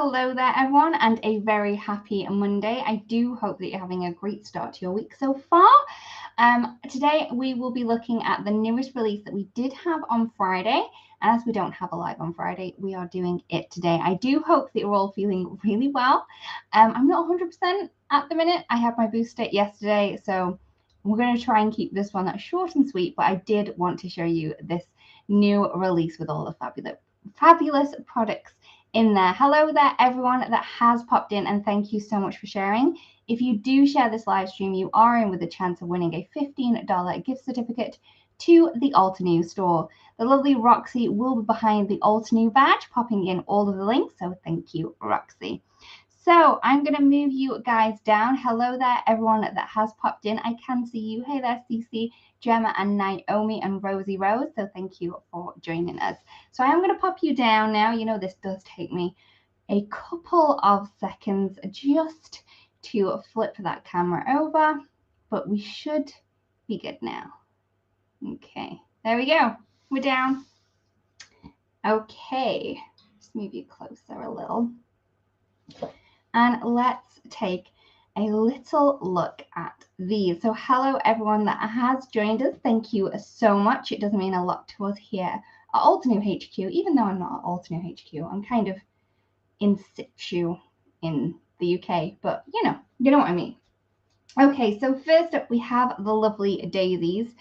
Hello there, everyone, and a very happy Monday. I do hope that you're having a great start to your week so far. Today, we will be looking at the newest release that we did have on Friday. And as we don't have a live on Friday, we are doing it today. I do hope that you're all feeling really well. I'm not 100% at the minute. I had my booster yesterday, so we're going to try and keep this one short and sweet. But I did want to show you this new release with all the fabulous products in there. Hello there, everyone that has popped in, and thank you so much for sharing. If you do share this live stream, you are in with a chance of winning a $15 gift certificate to the Altenew store. The lovely Roxy will be behind the Altenew badge, popping in all of the links, so thank you, Roxy. So I'm going to move you guys down. Hello there, everyone that has popped in. I can see you. Hey there, Cece, Gemma, and Naomi, and Rosie Rose. So thank you for joining us. So I am going to pop you down now. You know, this does take me a couple of seconds just to flip that camera over, but we should be good now. Okay, there we go. We're down. Okay, just move you closer a little. And let's take a little look at these. So hello, everyone that has joined us. Thank you so much. It does mean a lot to us here at Altenew HQ, even though I'm not at Altenew HQ. I'm kind of in situ in the UK, but you know what I mean. Okay, so first up, we have the lovely daisies.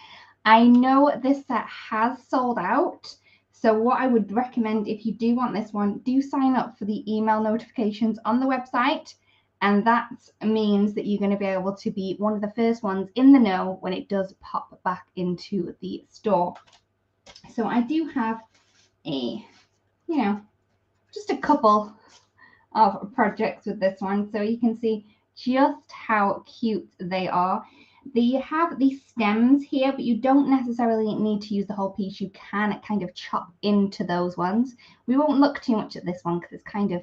I know this set has sold out. So what I would recommend, if you do want this one, do sign up for the email notifications on the website. And that means that you're going to be able to be one of the first ones in the know when it does pop back into the store. So I do have just a couple of projects with this one. So you can see just how cute they are. They have these stems here, but you don't necessarily need to use the whole piece. You can kind of chop into those ones. We won't look too much at this one because it's kind of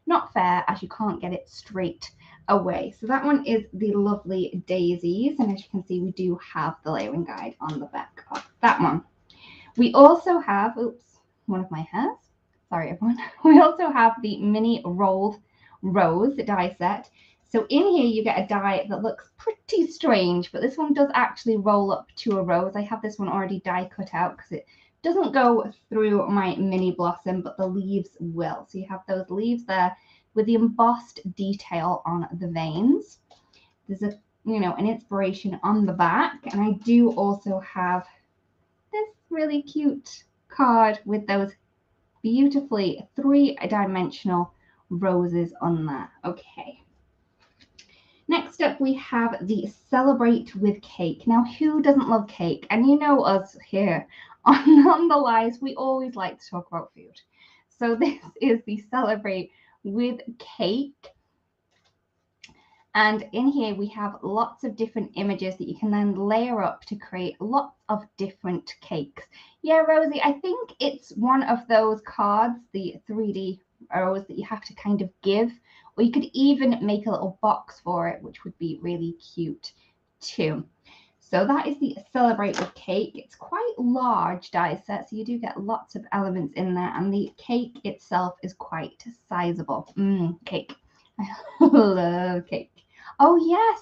not fair, as you can't get it straight away. So that one is the lovely daisies. And as you can see, we do have the layering guide on the back of that one. We also have, one of my hairs. Sorry, everyone. We also have the mini rolled rose die set. So in here, you get a die that looks pretty strange, but this one does actually roll up to a rose. I have this one already die cut out because it doesn't go through my mini blossom, but the leaves will. So you have those leaves there with the embossed detail on the veins. There's an inspiration on the back. And I do also have this really cute card with those beautifully three-dimensional roses on there. Okay. Next up, we have the Celebrate with Cake. Now, who doesn't love cake? And you know us here on the lives, we always like to talk about food. So this is the Celebrate with Cake. And in here, we have lots of different images that you can then layer up to create lots of different cakes. Yeah, Rosie, I think it's one of those cards, the 3D arrows that you have to kind of give, or you could even make a little box for it, which would be really cute too. So that is the Celebrate with Cake. It's quite large die set, so you do get lots of elements in there, and the cake itself is quite sizable. Cake. I love cake. Oh yes,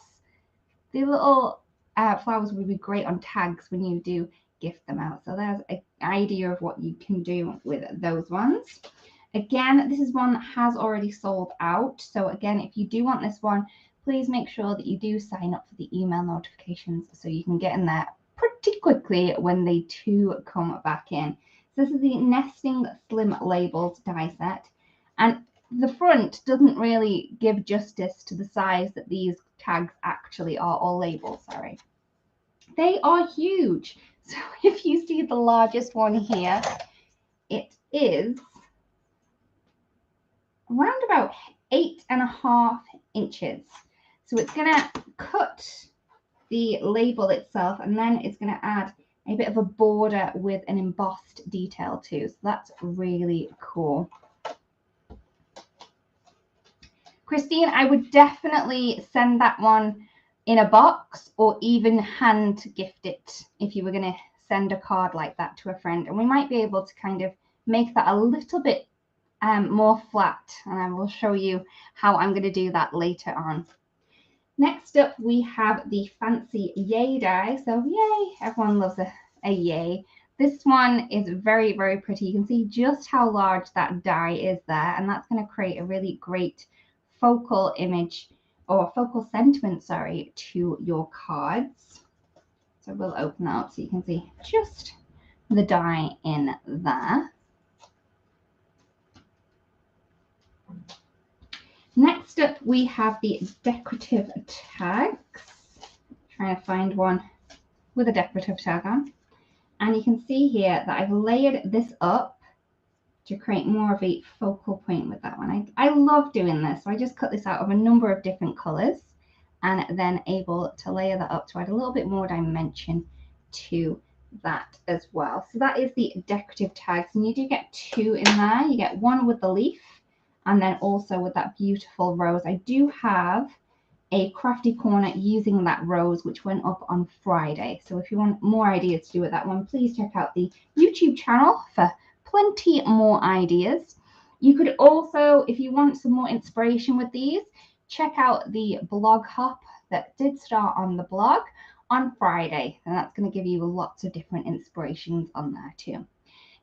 the little flowers would be great on tags when you do gift them out. So there's an idea of what you can do with those ones. Again, this is one that has already sold out. So again, if you do want this one, please make sure that you do sign up for the email notifications so you can get in there pretty quickly when they do come back in. So this is the Nesting Slim Labels die set. And the front doesn't really give justice to the size that these tags actually are, or labels, sorry. They are huge. So if you see the largest one here, it is around about 8.5 inches. So it's going to cut the label itself, and then it's going to add a bit of a border with an embossed detail too. So that's really cool. Christine, I would definitely send that one in a box or even hand gift it if you were going to send a card like that to a friend. And we might be able to kind of make that a little bit more flat, and I will show you how I'm going to do that later on. Next up, we have the fancy yay die. So yay, everyone loves a yay. This one is very, very pretty. You can see just how large that die is there, and that's going to create a really great focal image or focal sentiment, sorry, to your cards. So we'll open that up so you can see just the die in there. Next up, we have the decorative tags. Trying to find one with a decorative tag on. And you can see here that I've layered this up to create more of a focal point with that one. I love doing this. So I just cut this out of a number of different colors and then able to layer that up to add a little bit more dimension to that as well. So that is the decorative tags, and you do get two in there. You get one with the leaf and then also with that beautiful rose. I do have a crafty corner using that rose, which went up on Friday. So if you want more ideas to do with that one, please check out the YouTube channel for plenty more ideas. You could also, if you want some more inspiration with these, check out the blog hop that did start on the blog on Friday, and that's going to give you lots of different inspirations on there too.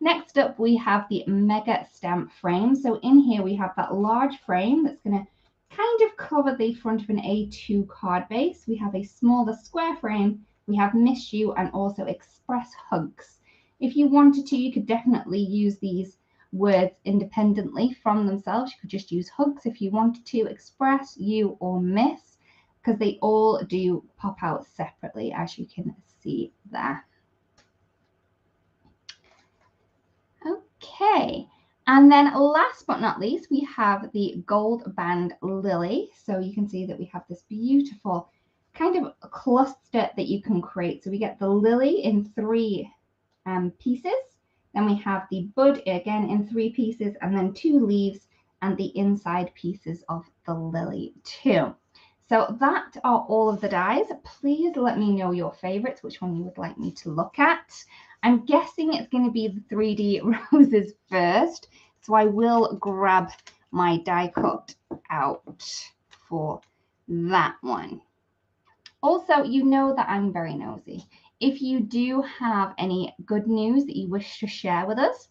Next up, we have the mega stamp frame. So in here we have that large frame that's going to kind of cover the front of an A2 card base. We have a smaller square frame. We have Miss You and also Express Hugs. If you wanted to, you could definitely use these words independently from themselves. You could just use hugs if you wanted to, express, you, or miss, because they all do pop out separately, as you can see there. Okay, and then last but not least, we have the gold band lily. So you can see that we have this beautiful kind of cluster that you can create. So we get the lily in three pieces. Then we have the bud again in three pieces, and then two leaves and the inside pieces of the lily too. So that are all of the dies. Please let me know your favorites, which one you would like me to look at. I'm guessing it's going to be the 3D roses first. So I will grab my die cut out for that one. Also, you know that I'm very nosy. If you do have any good news that you wish to share with us,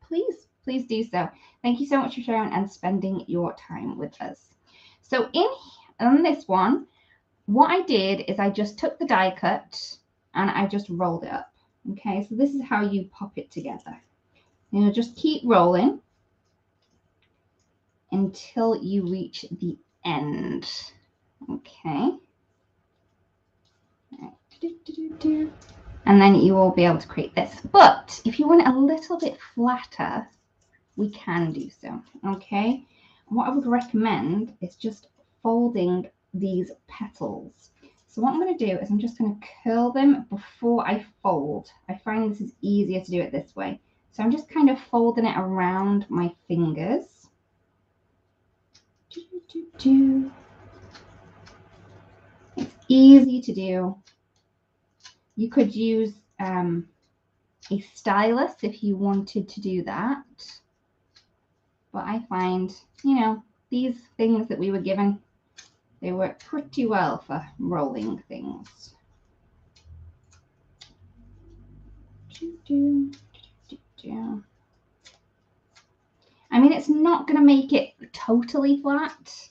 please do so. Thank you so much for sharing and spending your time with us. So in this one, what I did is I just took the die cut and I just rolled it up. Okay, so this is how you pop it together. You'll just keep rolling until you reach the end. Okay. And then you will be able to create this. But if you want it a little bit flatter, we can do so. Okay. What I would recommend is just folding these petals. So what I'm going to do is I'm just going to curl them before I fold. I find this is easier to do it this way. So I'm just kind of folding it around my fingers. It's easy to do. You could use a stylus if you wanted to do that. But I find, you know, these things that we were given, they work pretty well for rolling things. I mean, it's not going to make it totally flat,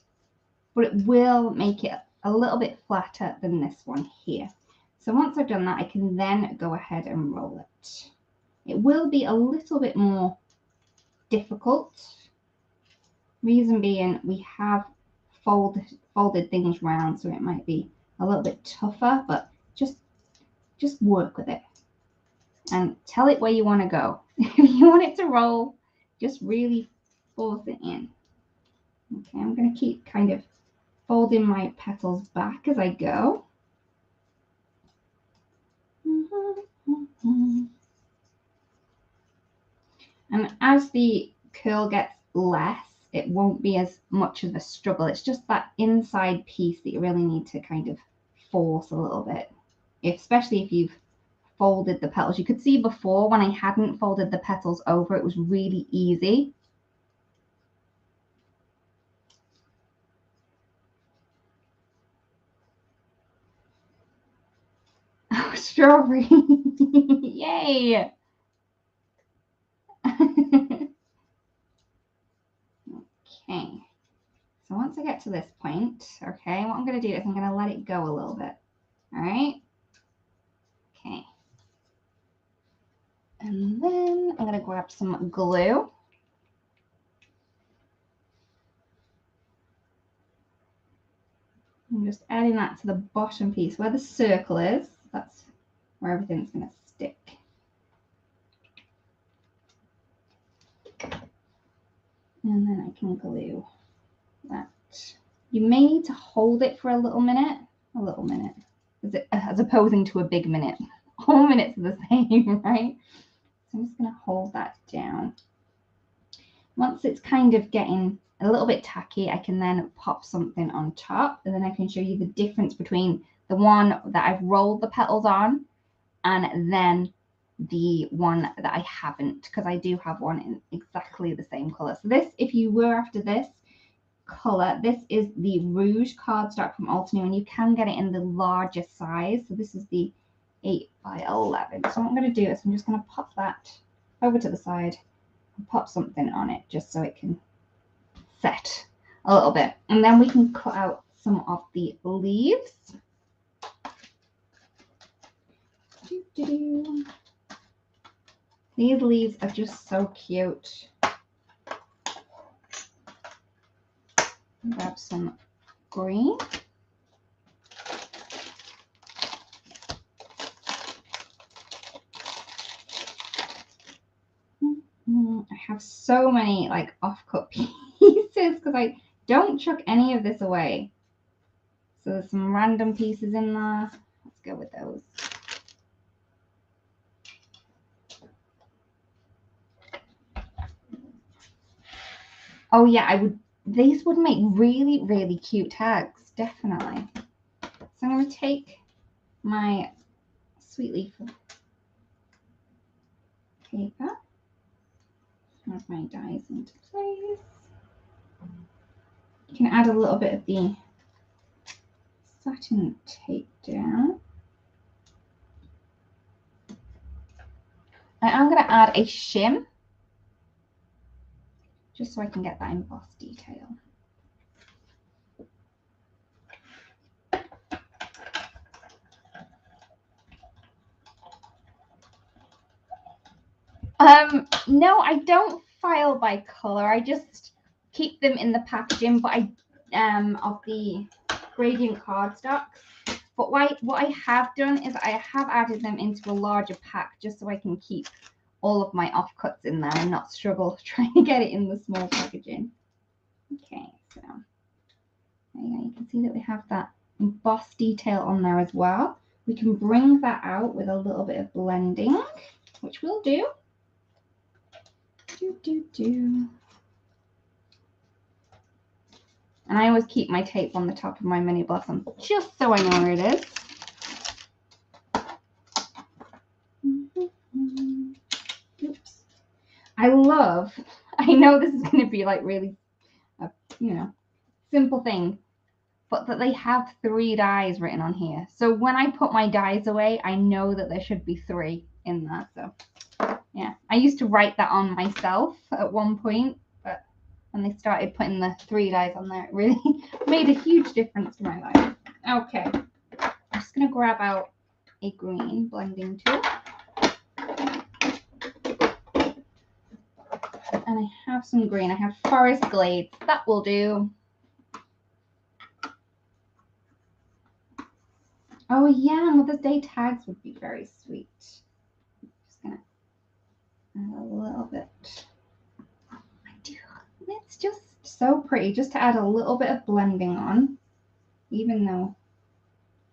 but it will make it a little bit flatter than this one here. So once I've done that, I can then go ahead and roll it. It will be a little bit more difficult. Reason being, we have folded things round, so it might be a little bit tougher, but just work with it and tell it where you want to go. If you want it to roll, just really force it in. Okay, I'm going to keep kind of folding my petals back as I go. And as the curl gets less, it won't be as much of a struggle. It's just that inside piece that you really need to kind of force a little bit, especially if you've folded the petals. You could see before when I hadn't folded the petals over, it was really easy. strawberry. Yay. Okay. So once I get to this point, okay, what I'm going to do is I'm going to let it go a little bit. All right. Okay. And then I'm going to grab some glue. I'm just adding that to the bottom piece where the circle is. That's where everything's going to stick. And then I can glue that. You may need to hold it for a little minute, as opposing to a big minute. All minutes are the same, right? So I'm just going to hold that down. Once it's kind of getting a little bit tacky, I can then pop something on top, and then I can show you the difference between the one that I've rolled the petals on and then the one that I haven't, because I do have one in exactly the same color. So this, if you were after this color, this is the Rouge cardstock from Altenew, and you can get it in the larger size. So this is the 8 by 11. So what I'm going to do is I'm just going to pop that over to the side and pop something on it just so it can set a little bit. And then we can cut out some of the leaves. These leaves are just so cute. Grab some green. I have so many like off-cut pieces because I don't chuck any of this away. So there's some random pieces in there. Let's go with those. Oh yeah, I would. These would make really, really cute tags, definitely. So I'm going to take my sweet leaf paper, move my dies into place. You can add a little bit of the satin tape down. And I'm going to add a shim, just so I can get that embossed detail. No, I don't file by color. I just keep them in the packaging, but of the gradient cardstock. But what I have done is I have added them into a larger pack just so I can keep all of my offcuts in there and not struggle trying to get it in the small packaging. Okay, so there you go. You can see that we have that embossed detail on there as well. We can bring that out with a little bit of blending, which we'll do. And I always keep my tape on the top of my mini blossom just so I know where it is. Oops. I know this is going to be like really, simple thing, but that they have 3 dies written on here. So when I put my dies away, I know that there should be 3 in there. So yeah, I used to write that on myself at one point, but when they started putting the 3 dies on there, it really made a huge difference to my life. Okay, I'm just going to grab out a green blending tool. And I have some green. I have Forest Glades. That will do. Oh yeah, Mother's Day tags would be very sweet. I'm just gonna add a little bit. I do. It's just so pretty just to add a little bit of blending on, even though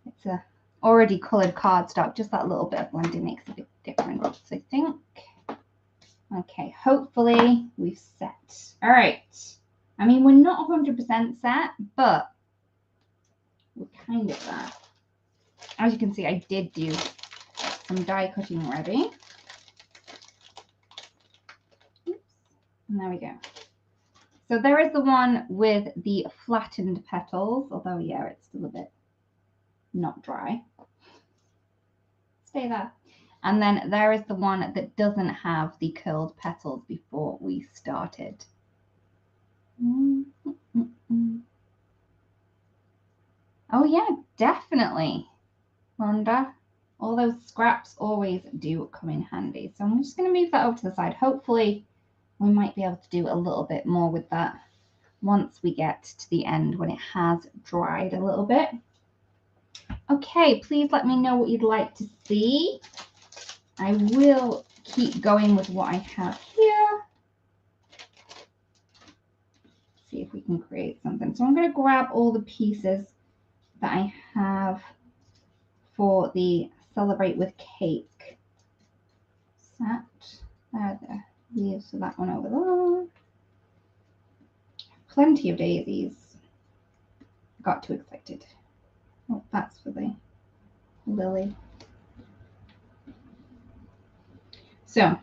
it's a already colored cardstock. Just that little bit of blending makes a big difference, I think. Okay, hopefully we've set. All right. I mean, we're not 100% set, but we're kind of there. As you can see, I did do some die cutting already. Oops. And there we go. So there is the one with the flattened petals, although yeah, it's still a bit not dry. stay there. And then there is the one that doesn't have the curled petals before we started. Oh yeah, definitely, Rhonda. All those scraps always do come in handy. So I'm just going to move that over to the side. Hopefully we might be able to do a little bit more with that once we get to the end when it has dried a little bit. Okay, please let me know what you'd like to see. I will keep going with what I have here. See if we can create something. So I'm going to grab all the pieces that I have for the Celebrate with Cake set. There. Leave so that one over there. Plenty of daisies. Got too excited. Oh, that's for the lily. So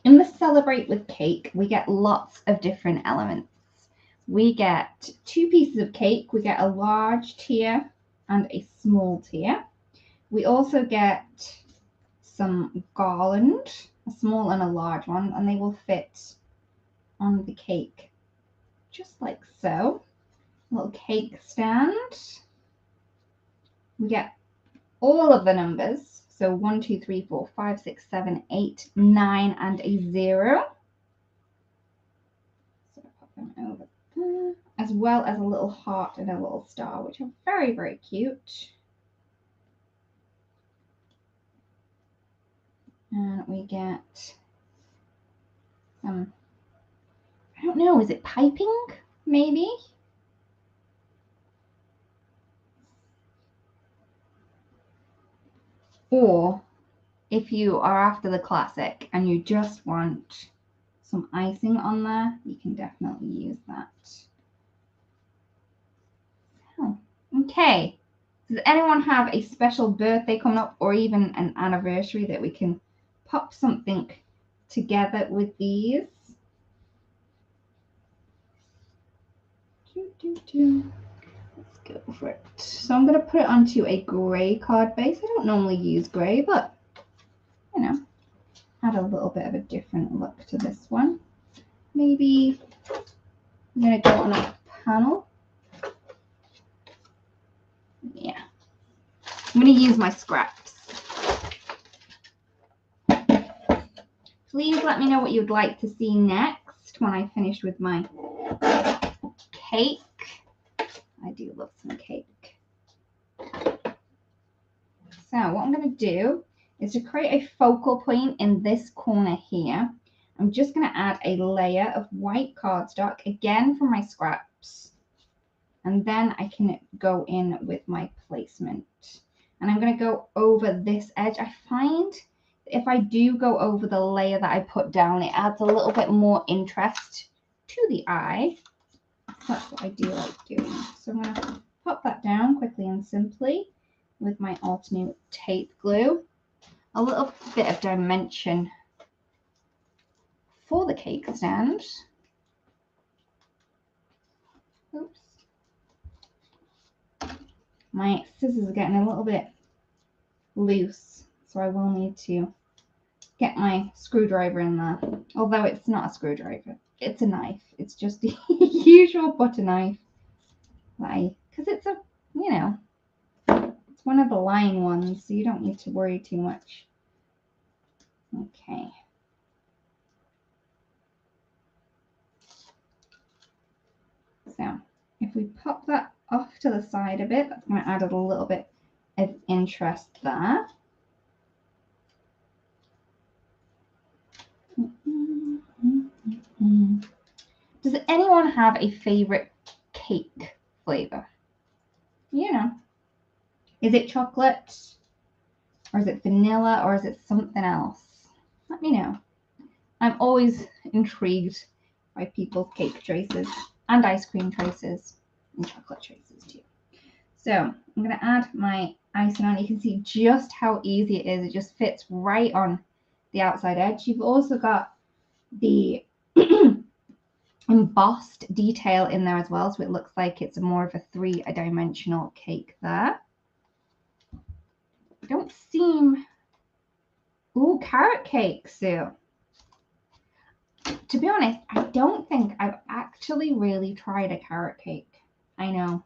in the Celebrate with Cake, we get lots of different elements. We get 2 pieces of cake. We get a large tier and a small tier. We also get some garland, a small and a large one, and they will fit on the cake just like so. A little cake stand. We get all of the numbers. So 1, 2, 3, 4, 5, 6, 7, 8, 9, and a 0. So pop them over there, as well as a little heart and a little star, which are very, very cute. And we get some, I don't know, is it piping? Maybe? Or if you are after the classic and you just want some icing on there, you can definitely use that. Oh, okay. Does anyone have a special birthday coming up or even an anniversary that we can pop something together with these? Let's go for it. So I'm going to put it onto a grey card base. I don't normally use grey, but you know, add a little bit of a different look to this one. Maybe I'm going to go on a panel. Yeah. I'm going to use my scraps. Please let me know what you'd like to see next when I finish with my cake. I do love some cake. So what I'm going to do is to create a focal point in this corner here. I'm just going to add a layer of white cardstock, again from my scraps. And then I can go in with my placement. And I'm going to go over this edge. I find if I do go over the layer that I put down, it adds a little bit more interest to the eye. That's what I do like doing. So I'm going to pop that down quickly and simply with my alternate tape glue. A little bit of dimension for the cake stand. Oops. My scissors are getting a little bit loose, so I will need to get my screwdriver in there. Although it's not a screwdriver, it's a knife. It's just the usual butter knife. Because it's a, you know, it's one of the line ones, so you don't need to worry too much. Okay. So if we pop that off to the side a bit, that's going to add a little bit of interest there. Does anyone have a favorite cake flavor? You know, is it chocolate, or is it vanilla, or is it something else? Let me know. I'm always intrigued by people's cake choices and ice cream choices and chocolate choices too. So I'm going to add my icing on. You can see just how easy it is. It just fits right on the outside edge. You've also got the embossed detail in there as well, so it looks like it's more of a 3-dimensional cake there. I don't seem carrot cake, Sue. To be honest, I don't think I've actually really tried a carrot cake. I know.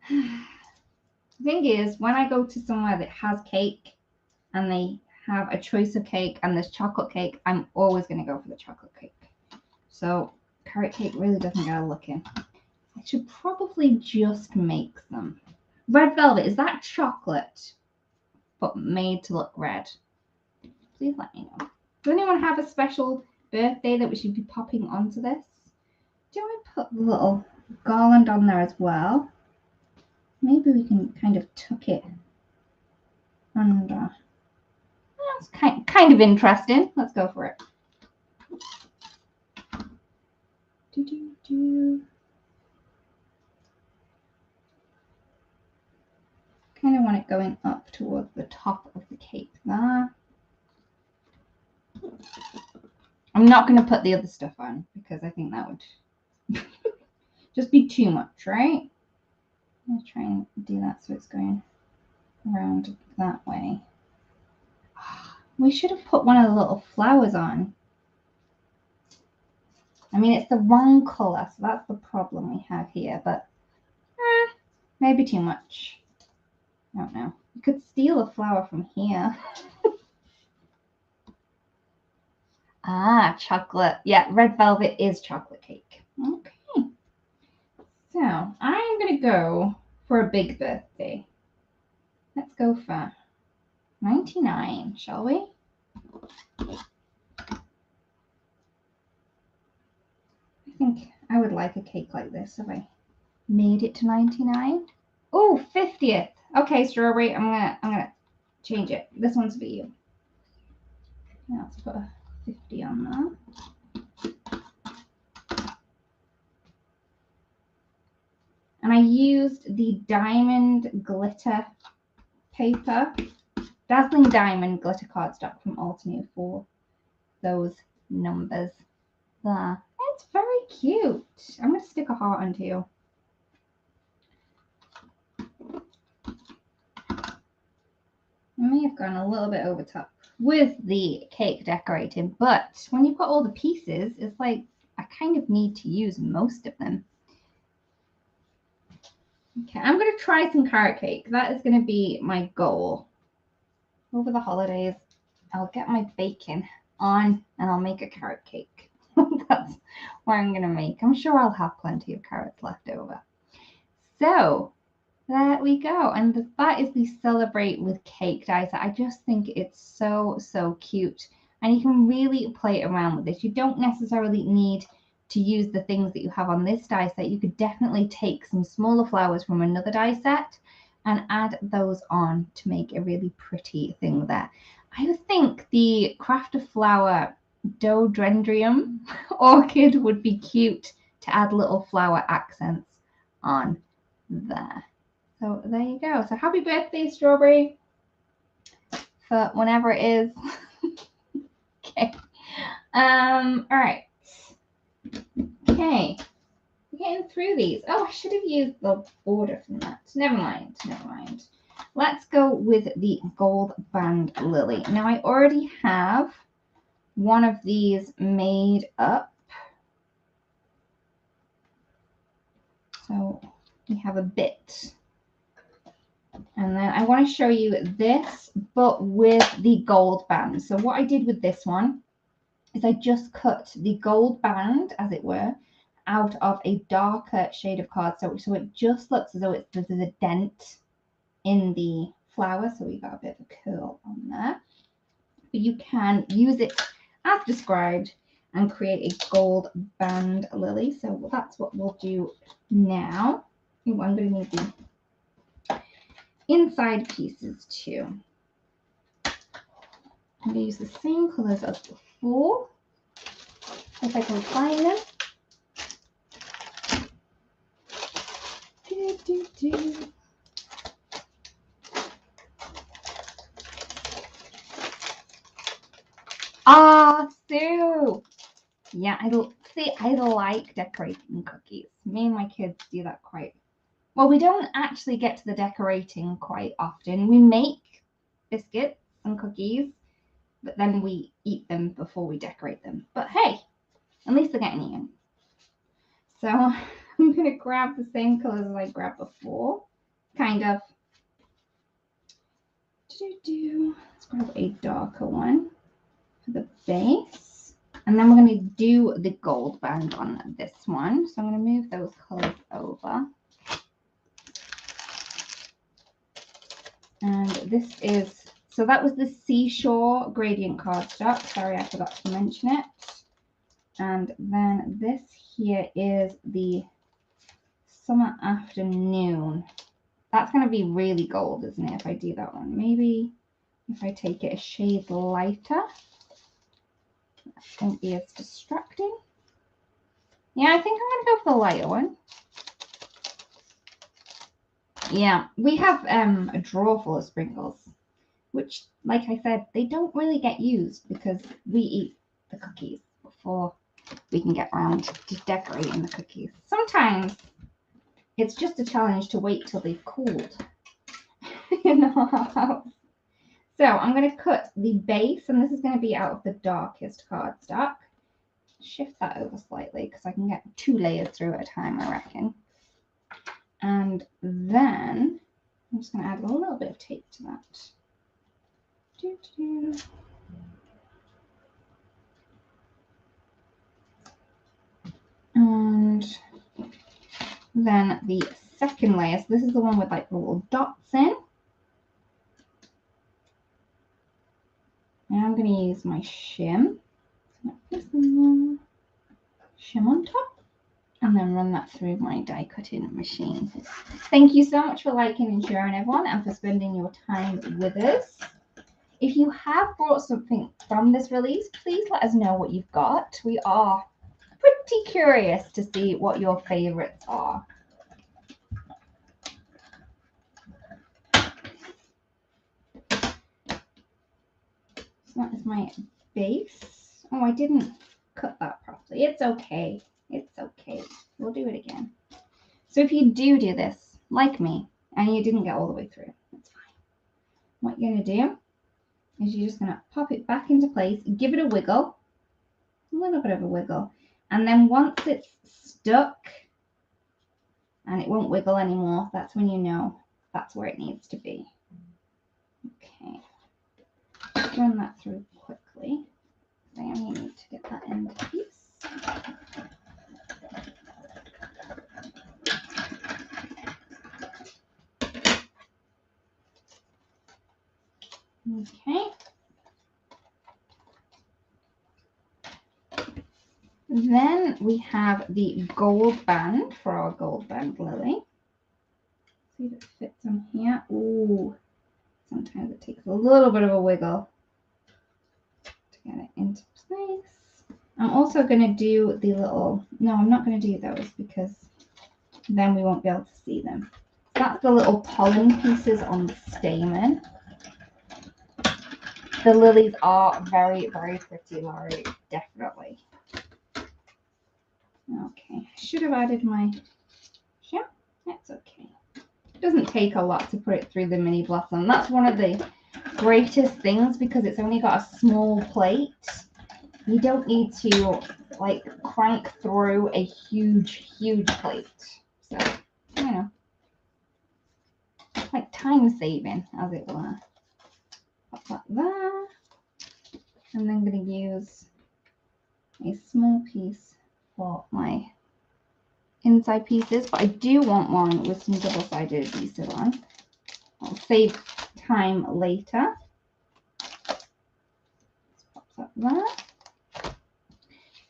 The thing is, when I go to somewhere that has cake and they have a choice of cake and there's chocolate cake, I'm always going to go for the chocolate cake. So carrot cake really doesn't get a look in. I should probably just make them. Red velvet, is that chocolate but made to look red? Please let me know. Does anyone have a special birthday that we should be popping onto this? Do I put the little garland on there as well? Maybe we can kind of tuck it under. That's kind of interesting. Let's go for it. Kind of want it going up towards the top of the cake there. I'm not going to put the other stuff on because I think that would just be too much, right? I'm going to try and do that so it's going around that way. We should have put one of the little flowers on. I mean, it's the wrong colour, so that's the problem we have here, but maybe too much. I don't know. You could steal a flower from here. Ah, chocolate. Yeah, red velvet is chocolate cake. Okay. So I'm going to go for a big birthday. Let's go for 99, shall we? I think I would like a cake like this if I made it to 99. Oh, 50th. Okay, strawberry, I'm gonna change it. This one's for you. Yeah, let's put a 50 on there. And I used the diamond glitter paper, Dazzling Diamond glitter cardstock from Altenew for those numbers there. It's very cute. I'm going to stick a heart onto you. I may have gone a little bit over top with the cake decorating, but when you've got all the pieces, it's like I kind of need to use most of them. Okay, I'm going to try some carrot cake. That is going to be my goal. Over the holidays, I'll get my baking on and I'll make a carrot cake. That's what I'm going to make. I'm sure I'll have plenty of carrots left over. So there we go. And that is the Celebrate with Cake die set. I just think it's so, so cute. And you can really play around with this. You don't necessarily need to use the things that you have on this die set. You could definitely take some smaller flowers from another die set and add those on to make a really pretty thing there. I think the Craft a Flower Dodendron orchid would be cute to add little flower accents on there. So there you go. So happy birthday, Strawberry, for whenever it is. Okay. All right. Okay. We're getting through these. Oh, I should have used the border from that. Never mind. Never mind. Let's go with the gold band lily. Now I already have one of these made up. So we have a bit. And then I want to show you this, but with the gold band. So what I did with this one is I just cut the gold band, as it were, out of a darker shade of card. So it just looks as though there's a dent in the flower. So we got a bit of a curl on there. But you can use it as described and create a gold band lily. So that's what we'll do now. Ooh, I'm going to need the inside pieces too. I'm going to use the same colors as before. If I can find them. Ah, Sue. Yeah, I like decorating cookies. Me and my kids do that quite well. We don't actually get to the decorating quite often. We make biscuits and cookies, but then we eat them before we decorate them. But hey, at least they're getting eaten. So I'm going to grab the same colors as I grabbed before, kind of. Let's grab a darker one for the base. And then we're going to do the gold band on this one. So I'm going to move those colors over. And this is, so that was the Seashore gradient cardstock. Sorry, I forgot to mention it. And then this here is the Summer Afternoon. That's going to be really gold, isn't it, if I do that one? Maybe if I take it a shade lighter, that won't be as distracting. Yeah, I think I'm going to go for the lighter one. Yeah, we have a drawer full of sprinkles, which, like I said, they don't really get used because we eat the cookies before we can get around to decorating the cookies. Sometimes it's just a challenge to wait till they've cooled in our house. So I'm going to cut the base, and this is going to be out of the darkest cardstock. Shift that over slightly because I can get 2 layers through at a time, I reckon. And then I'm just going to add a little bit of tape to that. And then the second layer, so this is the one with like the little dots in. Now I'm going to use my shim. Shim on top, and then run that through my die cutting machine. Thank you so much for liking and sharing, everyone, and for spending your time with us. If you have brought something from this release, please let us know what you've got. We are pretty curious to see what your favorites are. So that is my base. Oh, I didn't cut that properly. It's okay. It's okay. We'll do it again. So if you do this, like me, and you didn't get all the way through, that's fine. What you're going to do is you're just going to pop it back into place, give it a wiggle, a little bit of a wiggle, and then once it's stuck and it won't wiggle anymore, that's when you know that's where it needs to be. Okay, run that through quickly. I only need to get that end piece. Okay. Then we have the gold band for our gold band lily. See if it fits on here. Ooh, sometimes it takes a little bit of a wiggle to get it into place. I'm also going to do the little, no, I'm not going to do those because then we won't be able to see them. That's the little pollen pieces on the stamen. The lilies are very, very pretty, Laurie, definitely. Okay, I should have added my, yeah, that's okay. It doesn't take a lot to put it through the mini blossom. That's one of the greatest things because it's only got a small plate. You don't need to like crank through a huge, huge plate. So, you know, like time saving, as it were. Pop that there. And then I'm going to use a small piece for my inside pieces, but I do want one with some double-sided adhesive on. I'll save time later. Let's pop that there.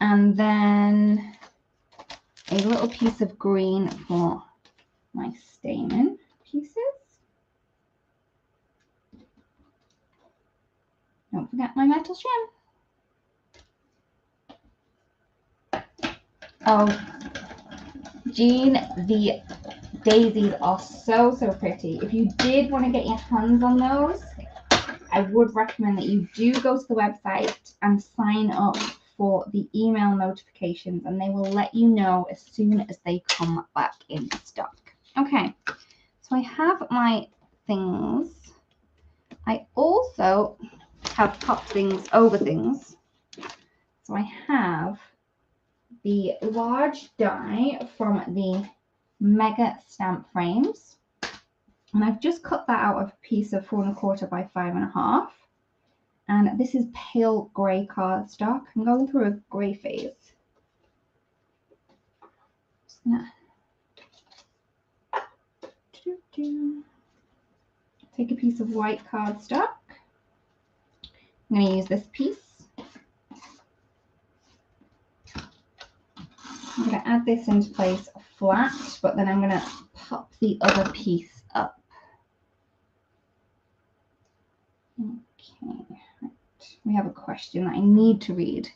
And then a little piece of green for my stamen pieces. Don't forget my metal shim. Oh, Jean, the daisies are so, so pretty. If you did want to get your hands on those, I would recommend that you do go to the website and sign up for the email notifications, and they will let you know as soon as they come back in stock. Okay, so I have my things. I also have popped things over things. So I have the large die from the Mega Stamp Frames. And I've just cut that out of a piece of 4 1/4 by 5 1/2. And this is pale grey cardstock. I'm going through a grey phase. Just gonna take a piece of white cardstock. I'm going to use this piece. I'm going to add this into place flat, but then I'm going to pop the other piece up. Okay, right. We have a question that I need to read.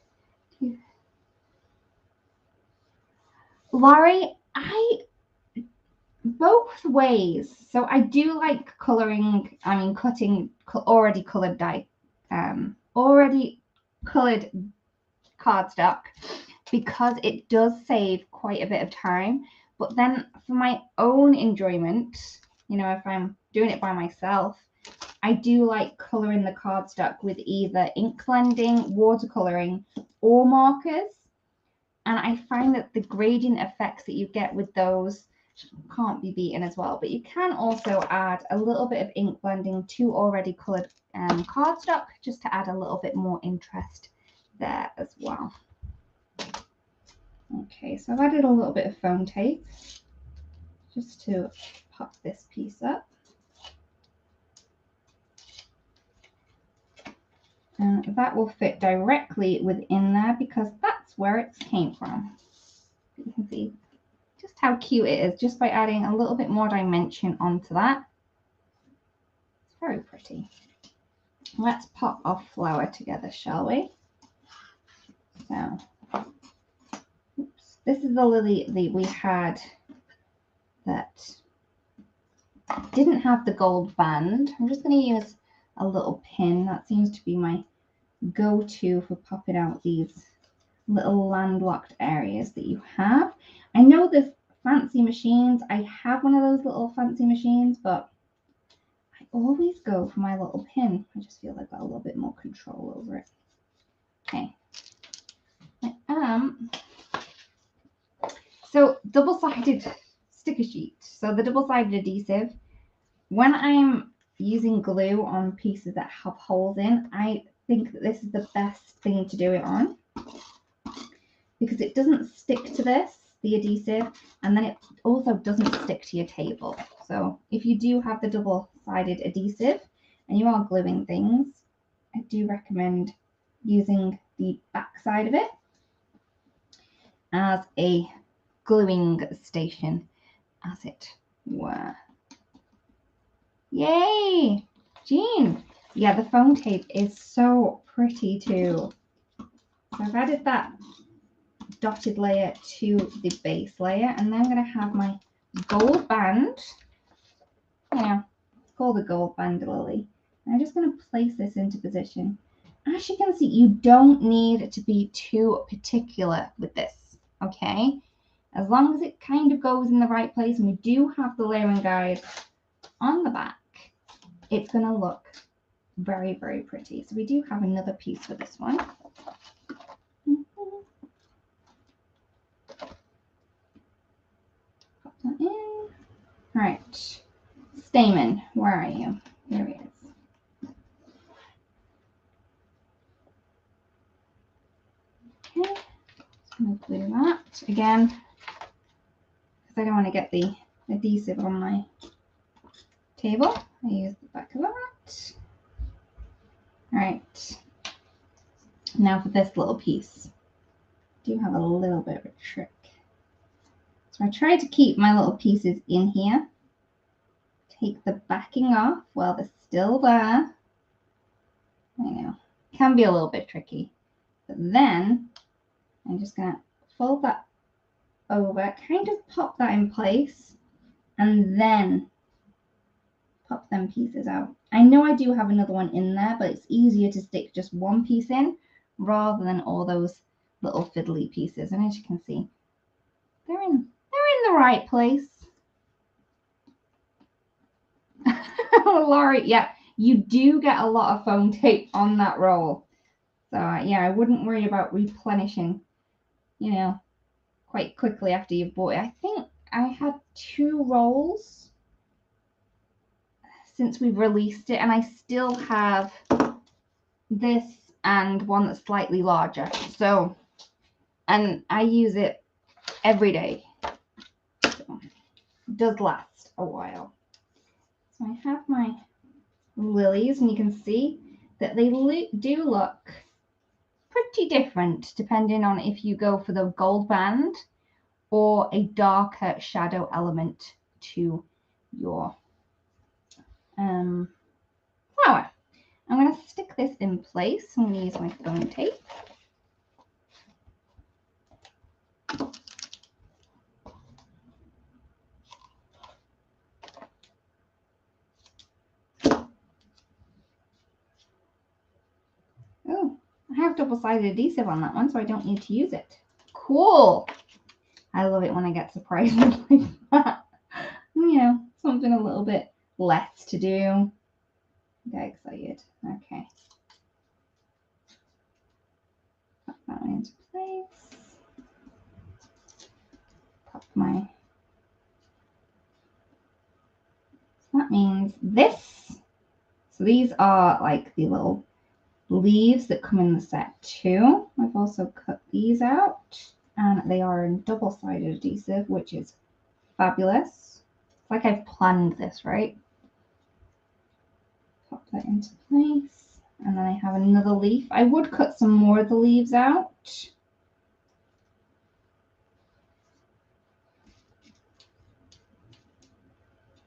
Laurie, both ways. So I do like coloring, cutting already colored cardstock, because it does save quite a bit of time. But then for my own enjoyment, if I'm doing it by myself, I do like coloring the cardstock with either ink blending, watercoloring, or markers. And I find that the gradient effects that you get with those can't be beaten as well. But you can also add a little bit of ink blending to already colored cardstock, just to add a little bit more interest there as well. Okay, so I've added a little bit of foam tape just to pop this piece up. And that will fit directly within there because that's where it came from. You can see just how cute it is just by adding a little bit more dimension onto that. It's very pretty. Let's pop our flower together, shall we? So, oops, this is the lily that we had that didn't have the gold band. I'm just going to use a little pin. That seems to be my go-to for popping out these little landlocked areas that you have. I know there's fancy machines. I have one of those little fancy machines, but I always go for my little pin. I just feel like I've got a little bit more control over it. Okay. So double-sided sticker sheet. So the double-sided adhesive, when I'm using glue on pieces that have holes in, I think that this is the best thing to do it on, because it doesn't stick to this, the adhesive, and then it also doesn't stick to your table. So if you do have the double-sided adhesive and you are gluing things, I do recommend using the back side of it as a gluing station, as it were. Yay! Jean! Yeah, the foam tape is so pretty too. So I've added that dotted layer to the base layer, and then I'm going to have my gold band. Yeah, it's called a gold band lily. And I'm just going to place this into position. As you can see, you don't need to be too particular with this, okay? As long as it kind of goes in the right place, and we do have the layering guide on the back, it's going to look very, very pretty. So we do have another piece for this one. Pop that in. All right. Stamen, where are you? There he is. Okay. Just going to glue that again, because I don't want to get the adhesive on my table. I use the back of that. All right. Now for this little piece. I do have a little bit of a trick. So I try to keep my little pieces in here. Take the backing off while they're still there. I know, can be a little bit tricky. But then I'm just going to fold that over, kind of pop that in place, and then pop them pieces out. I know I do have another one in there, but it's easier to stick just one piece in rather than all those little fiddly pieces. And as you can see, they're in the right place. Laurie, yeah, you do get a lot of foam tape on that roll. So yeah, I wouldn't worry about replenishing, you know, quite quickly after you've bought it. I think I had 2 rolls since we've released it, and I still have this and one that's slightly larger. So, and I use it every day. So it does last a while. So I have my lilies, and you can see that they do look pretty different depending on if you go for the gold band or a darker shadow element to your flower. I'm going to stick this in place. I'm going to use my foam tape. Oh, I have double-sided adhesive on that one, so I don't need to use it. Cool. I love it when I get surprises like that. You know, something a little bit less to do. Get excited. Okay. Pop that one into place. Pop my... So that means this. So these are like the little leaves that come in the set too. I've also cut these out, and they are in double-sided adhesive, which is fabulous. It's like I've planned this, right? Pop that into place, and then I have another leaf. I would cut some more of the leaves out.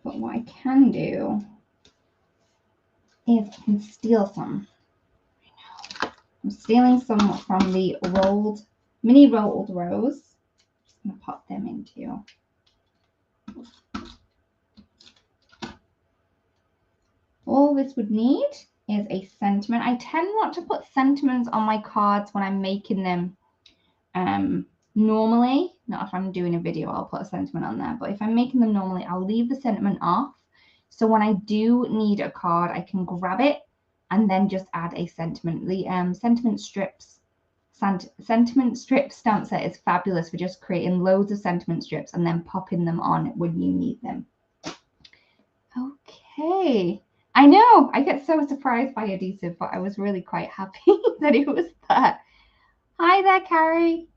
But what I can do is I can steal some. I'm stealing some from the mini rolled rose. Just gonna pop them into. All this would need is a sentiment. I tend not to put sentiments on my cards when I'm making them normally. Not if I'm doing a video, I'll put a sentiment on there. But if I'm making them normally, I'll leave the sentiment off. So when I do need a card, I can grab it and then just add a sentiment. The sentiment strip stamp set is fabulous for just creating loads of sentiment strips and then popping them on when you need them. Okay. I know, I get so surprised by adhesive, but I was really quite happy that it was there. Hi there, Carrie.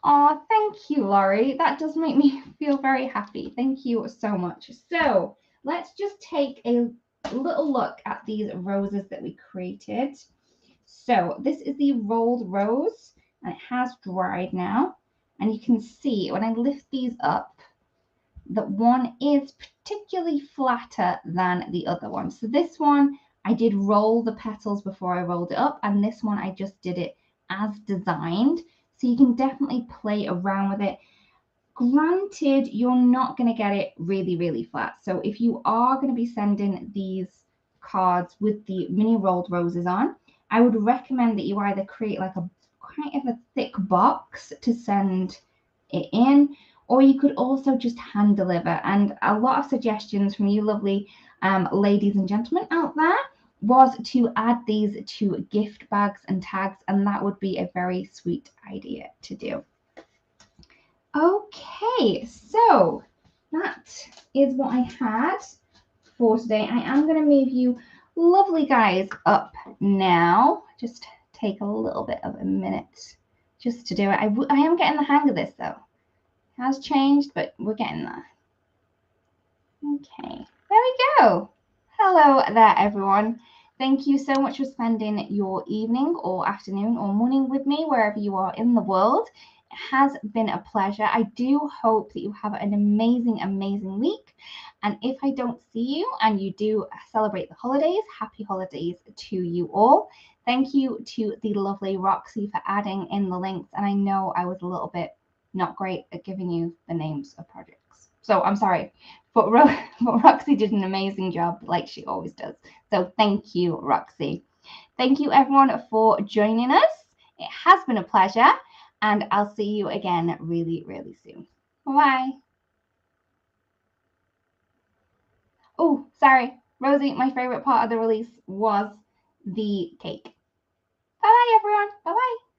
Oh, thank you, Laurie. That does make me feel very happy. Thank you so much. So let's just take a little look at these roses that we created. So this is the rolled rose, and it has dried now. And you can see when I lift these up, that one is particularly flatter than the other one. So this one, I did roll the petals before I rolled it up, and this one, I just did it as designed. So you can definitely play around with it. Granted, you're not going to get it really, really flat. So if you are going to be sending these cards with the mini rolled roses on, I would recommend that you either create like a kind of a thick box to send it in, or you could also just hand deliver. And a lot of suggestions from you lovely ladies and gentlemen out there was to add these to gift bags and tags, and that would be a very sweet idea to do. Okay, so that is what I had for today. I am going to move you lovely guys up now. Just take a little bit of a minute just to do it. I am getting the hang of this though. It has changed, but we're getting there. Okay, there we go. Hello there, everyone. Thank you so much for spending your evening or afternoon or morning with me, wherever you are in the world. It has been a pleasure. I do hope that you have an amazing, amazing week. And if I don't see you and you do celebrate the holidays, happy holidays to you all. Thank you to the lovely Roxy for adding in the links. And I know I was a little bit not great at giving you the names of projects. So I'm sorry. But Roxy did an amazing job, like she always does. So thank you, Roxy. Thank you, everyone, for joining us. It has been a pleasure, and I'll see you again really, really soon. Bye. Oh, Sorry, Rosie, my favorite part of the release was the cake. Bye-bye, everyone. Bye-bye.